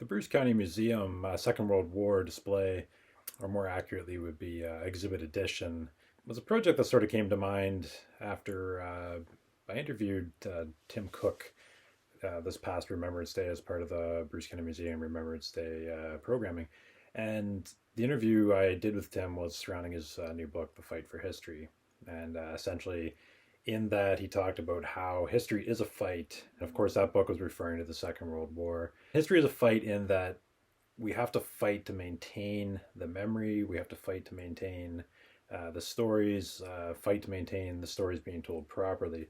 The Bruce County Museum Second World War display, or more accurately would be exhibit edition, was a project that sort of came to mind after I interviewed Tim Cook this past Remembrance Day as part of the Bruce County Museum Remembrance Day programming. And the interview I did with Tim was surrounding his new book, The Fight for History. And essentially, in that, he talked about how history is a fight. And of course, that book was referring to the Second World War. History is a fight in that we have to fight to maintain the memory, we have to fight to maintain the stories, fight to maintain the stories being told properly.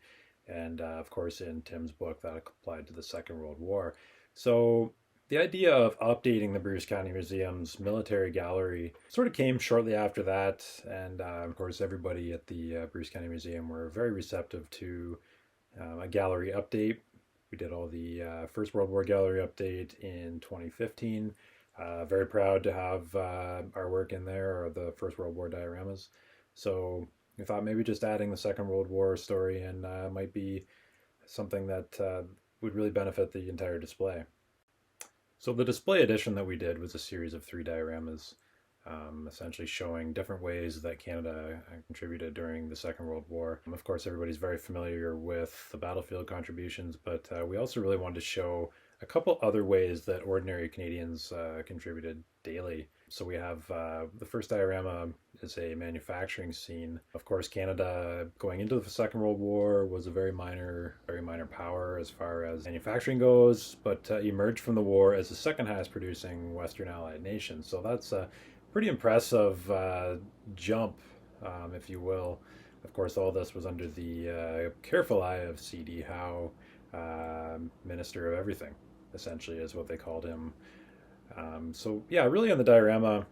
And of course, in Tim's book, that applied to the Second World War. So the idea of updating the Bruce County Museum's military gallery sort of came shortly after that. And of course, everybody at the Bruce County Museum were very receptive to a gallery update. We did all the First World War gallery update in 2015. Very proud to have our work in there, or the First World War dioramas. So we thought maybe just adding the Second World War story in might be something that would really benefit the entire display. So the display edition that we did was a series of 3 dioramas, essentially showing different ways that Canada contributed during the Second World War. Of course, everybody's very familiar with the battlefield contributions, but we also really wanted to show a couple other ways that ordinary Canadians contributed daily. So we have the first diorama is a manufacturing scene. Of course, Canada going into the Second World War was a very minor power as far as manufacturing goes, but emerged from the war as the second highest producing Western Allied nation. So that's a pretty impressive jump, if you will. Of course, all this was under the careful eye of C.D. Howe, Minister of Everything, essentially, is what they called him. So yeah, really on the diorama,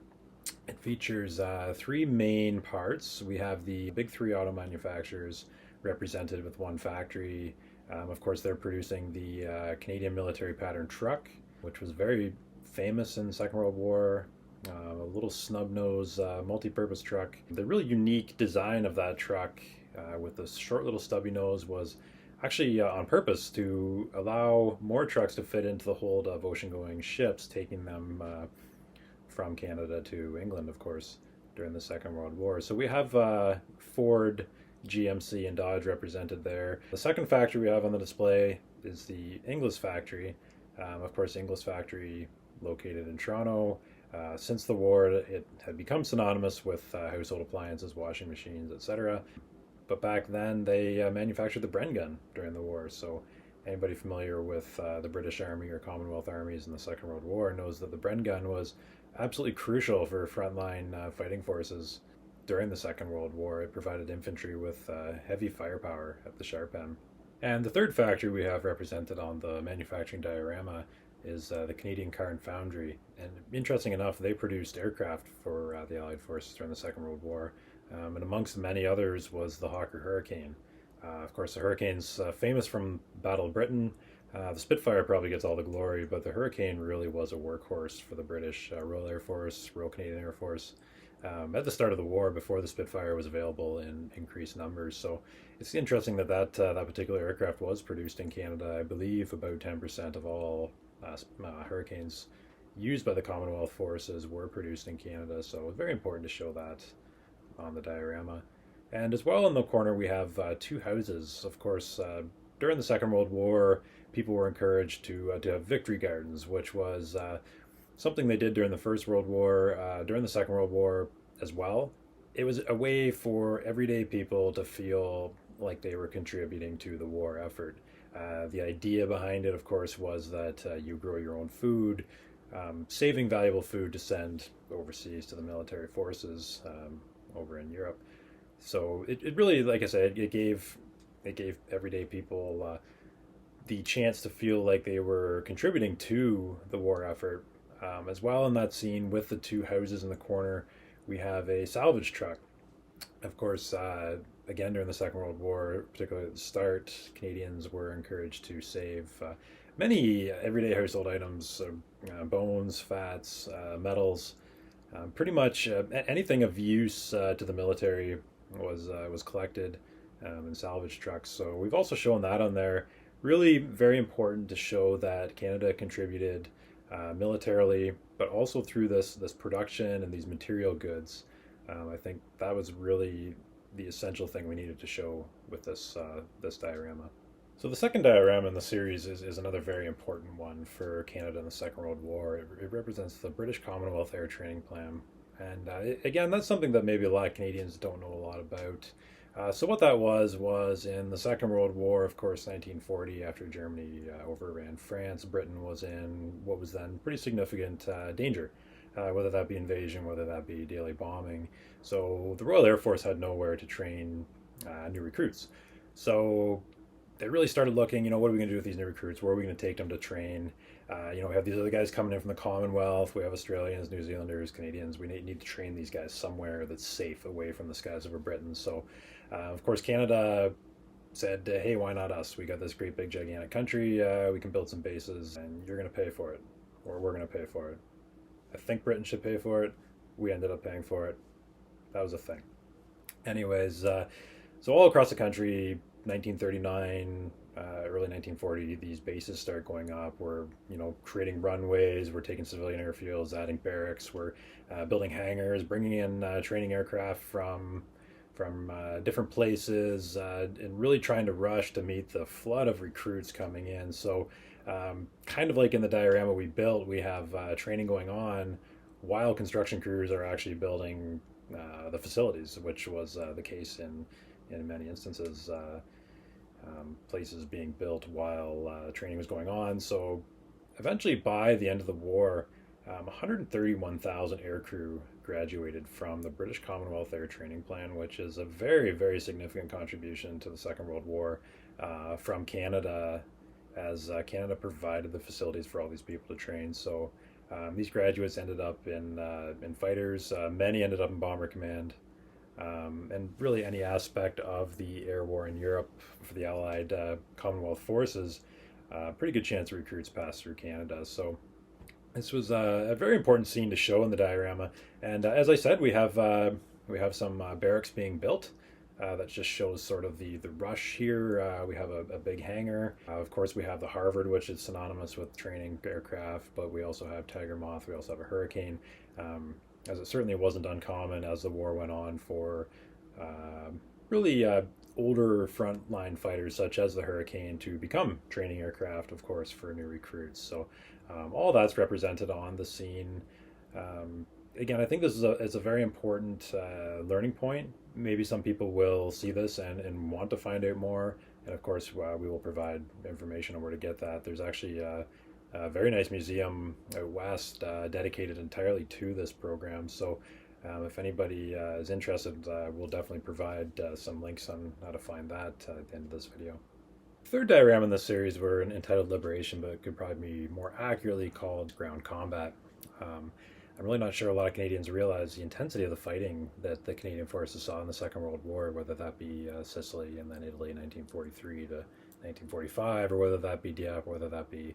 it features 3 main parts. We have the big 3 auto manufacturers represented with one factory. Of course, they're producing the Canadian military pattern truck, which was very famous in the Second World War. A little snub-nose multi-purpose truck. The really unique design of that truck with the short little stubby nose was actually on purpose to allow more trucks to fit into the hold of ocean-going ships, taking them from Canada to England, of course, during the Second World War. So we have Ford, GMC, and Dodge represented there. The second factory we have on the display is the Inglis factory. Of course, Inglis factory located in Toronto. Since the war, it had become synonymous with household appliances, washing machines, etc. But back then, they manufactured the Bren gun during the war. So anybody familiar with the British Army or Commonwealth armies in the Second World War knows that the Bren gun was absolutely crucial for frontline fighting forces during the Second World War. It provided infantry with heavy firepower at the sharp end. And the third factory we have represented on the manufacturing diorama is the Canadian Car and Foundry. And interesting enough, they produced aircraft for the Allied forces during the Second World War. And amongst many others was the Hawker Hurricane. Of course, the Hurricane's famous from Battle of Britain. The Spitfire probably gets all the glory, but the Hurricane really was a workhorse for the British Royal Air Force, Royal Canadian Air Force, at the start of the war, before the Spitfire was available in increased numbers. So it's interesting that that particular aircraft was produced in Canada. I believe about 10% of all Hurricanes used by the Commonwealth forces were produced in Canada. So it's very important to show that on the diorama. And as well in the corner we have 2 houses. Of course, during the Second World War, people were encouraged to have victory gardens, which was something they did during the First World War, during the Second World War as well. It was a way for everyday people to feel like they were contributing to the war effort. The idea behind it, of course, was that you grow your own food, saving valuable food to send overseas to the military forces over in Europe. So it really, like I said, it gave everyday people the chance to feel like they were contributing to the war effort. As well, in that scene with the 2 houses in the corner, we have a salvage truck. Of course, again during the Second World War, particularly at the start, Canadians were encouraged to save many everyday household items, bones, fats, metals, pretty much anything of use to the military was collected in salvage trucks. So we've also shown that on there. Really very important to show that Canada contributed militarily, but also through this production and these material goods. I think that was really the essential thing we needed to show with this diorama. So the second diorama in the series is another very important one for Canada in the Second World War. It represents the British Commonwealth Air Training Plan. And again, that's something that maybe a lot of Canadians don't know a lot about. So what that was in the Second World War, of course, 1940, after Germany overran France, Britain was in what was then pretty significant danger, whether that be invasion, whether that be daily bombing. So the Royal Air Force had nowhere to train new recruits. So they really started looking, what are we going to do with these new recruits? Where are we going to take them to train? We have these other guys coming in from the Commonwealth. We have Australians, New Zealanders, Canadians. We need to train these guys somewhere that's safe away from the skies over Britain. So, of course, Canada said, hey, why not us? We got this great big gigantic country. We can build some bases and you're going to pay for it, or we're going to pay for it. I think Britain should pay for it. We ended up paying for it. That was a thing. Anyways, so all across the country, 1939, early 1940, these bases start going up. We're, creating runways. We're taking civilian airfields, adding barracks. We're building hangars, bringing in training aircraft from different places, and really trying to rush to meet the flood of recruits coming in. So, kind of like in the diorama we built, we have training going on while construction crews are actually building the facilities, which was the case in many instances. Places being built while training was going on. So eventually, by the end of the war, 131,000 aircrew graduated from the British Commonwealth Air Training Plan, which is a very, very significant contribution to the Second World War from Canada, as Canada provided the facilities for all these people to train. So these graduates ended up in fighters. Many ended up in Bomber Command. And really any aspect of the air war in Europe for the Allied Commonwealth forces, pretty good chance of recruits passed through Canada. So this was a very important scene to show in the diorama. And as I said, we have some barracks being built. That just shows sort of the rush here. We have a big hangar. Of course, we have the Harvard, which is synonymous with training aircraft, but we also have Tiger Moth. We also have a Hurricane. As it certainly wasn't uncommon as the war went on for really older frontline fighters such as the Hurricane to become training aircraft, of course, for new recruits. So all that's represented on the scene. Again, I think this is a very important learning point. Maybe some people will see this and want to find out more. And of course, we will provide information on where to get that. There's actually a very nice museum out west dedicated entirely to this program. So if anybody is interested, we'll definitely provide some links on how to find that at the end of this video. Third diorama in this series were entitled Liberation, but it could probably be more accurately called Ground Combat. I'm really not sure a lot of Canadians realize the intensity of the fighting that the Canadian forces saw in the Second World War, whether that be Sicily and then Italy in 1943 to 1945, or whether that be Dieppe, or whether that be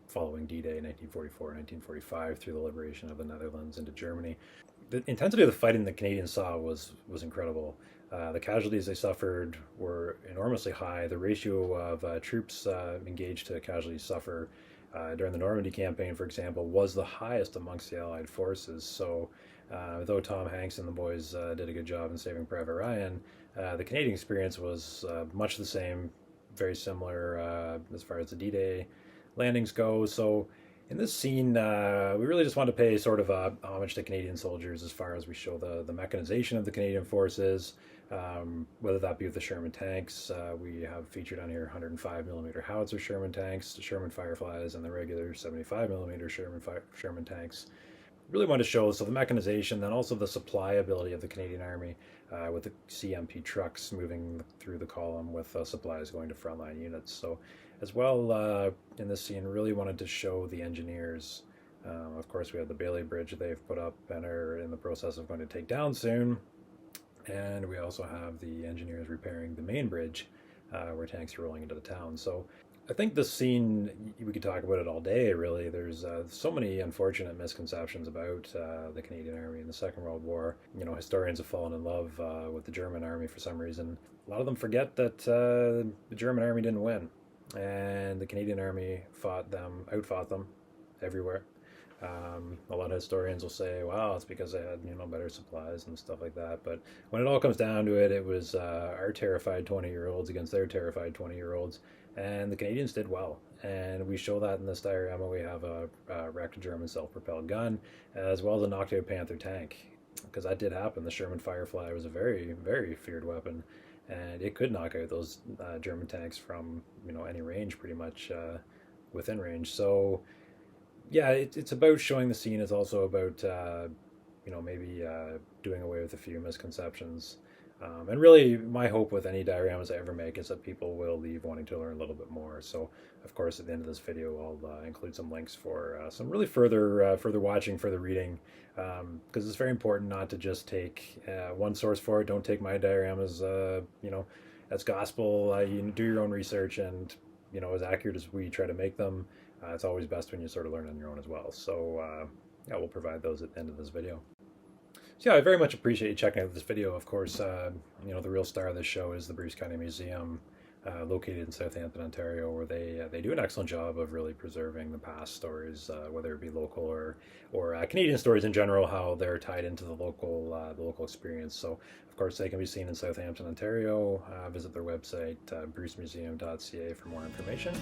following D-Day 1944, 1945 through the liberation of the Netherlands into Germany. The intensity of the fighting the Canadians saw was incredible. The casualties they suffered were enormously high. The ratio of troops engaged to casualties suffer during the Normandy campaign, for example, was the highest amongst the Allied forces. So though Tom Hanks and the boys did a good job in Saving Private Ryan, the Canadian experience was much the same, very similar as far as the D-Day landings go. So in this scene, we really just want to pay sort of homage to Canadian soldiers as far as we show the mechanization of the Canadian forces, whether that be with the Sherman tanks. We have featured on here 105 millimeter howitzer Sherman tanks, the Sherman Fireflies, and the regular 75 millimeter Sherman tanks. Really want to show the mechanization, then also the supply ability of the Canadian Army with the CMP trucks moving through the column with supplies going to frontline units. So as well, in this scene, really wanted to show the engineers. Of course, we have the Bailey Bridge that they've put up and are in the process of going to take down soon. And we also have the engineers repairing the main bridge where tanks are rolling into the town. So I think this scene, we could talk about it all day, really. There's so many unfortunate misconceptions about the Canadian Army in the Second World War. Historians have fallen in love with the German Army for some reason. A lot of them forget that the German Army didn't win. And the Canadian Army outfought them, everywhere. A lot of historians will say, "Wow, it's because they had better supplies and stuff like that." But when it all comes down to it, it was our terrified 20-year-olds against their terrified 20-year-olds, and the Canadians did well. And we show that in this diorama. We have a wrecked German self-propelled gun, as well as a knocked-out Panther tank, because that did happen. The Sherman Firefly was a very, very feared weapon, and it could knock out those German tanks from any range, pretty much within range. So yeah, it's about showing the scene. It's also about maybe doing away with a few misconceptions. And really, my hope with any dioramas I ever make is that people will leave wanting to learn a little bit more. So, of course, at the end of this video, I'll include some links for some really further watching, further reading, because it's very important not to just take one source for it. Don't take my dioramas, as gospel. You do your own research, and as accurate as we try to make them, it's always best when you sort of learn on your own as well. So, yeah, we'll provide those at the end of this video. So yeah, I very much appreciate you checking out this video. Of course, the real star of this show is the Bruce County Museum, located in Southampton, Ontario, where they do an excellent job of really preserving the past stories, whether it be local or Canadian stories in general, how they're tied into the local experience. So of course they can be seen in Southampton, Ontario. Visit their website, brucemuseum.ca, for more information.